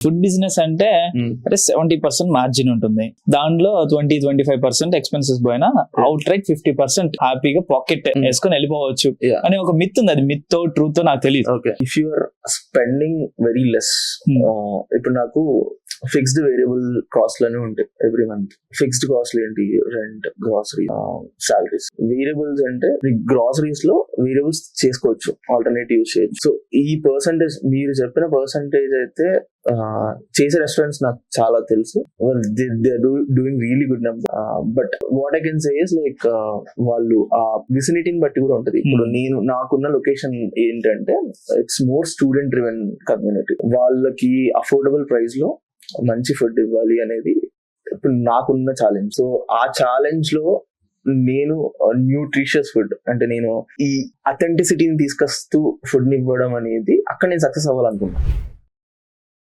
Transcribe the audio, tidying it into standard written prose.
Food business అంటే 70% margin ఉంటుంది, దాంట్లో 20-25% ఎక్స్పెన్సెస్ పోయినా అవుట్ రైట్ 50% హ్యాపీగా పాకెట్ వేసుకొని వెళ్ళిపోవచ్చు అని ఒక మిత్ ఉంది. అది మిత్ ట్రూత్ నాకు తెలియదు. Okay, if you are spending very less, ఇప్పుడు నాకు ఫిక్స్డ్ వేరియబుల్ కాస్ట్ లని ఉంటాయి ఎవ్రీ మంత్. ఫిక్స్డ్ కాస్ట్ ఏంటి? Rent, grocery, salaries. వేరియబుల్స్ అంటే గ్రాసరీస్ లో వేరియబుల్స్ చేసుకోవచ్చు, ఆల్టర్నేట్ యూజ్ చేయొచ్చు. సో ఈ పర్సంటేజ్ మీరు చెప్పిన పర్సంటేజ్ అయితే చేసే రెస్టారెంట్స్ నాకు చాలా తెలుసు, doing really good number. But what I can say is like వాళ్ళు ఆ విసినిటీని బట్టి కూడా ఉంటది. ఇప్పుడు నాకున్న లొకేషన్ ఏంటంటే it's more student driven community. వాళ్ళకి అఫోర్డబుల్ ప్రైస్ లో మంచి ఫుడ్ ఇవ్వాలి అనేది ఇప్పుడు నాకున్న ఛాలెంజ్. సో ఆ ఛాలెంజ్ లో నేను న్యూట్రిషియస్ ఫుడ్ అంటే నేను ఈ అథెంటిసిటీని తీసుకొస్తూ ఫుడ్ ని ఇవ్వడం అనేది అక్కడ నేను సక్సెస్ అవ్వాలనుకున్నాను.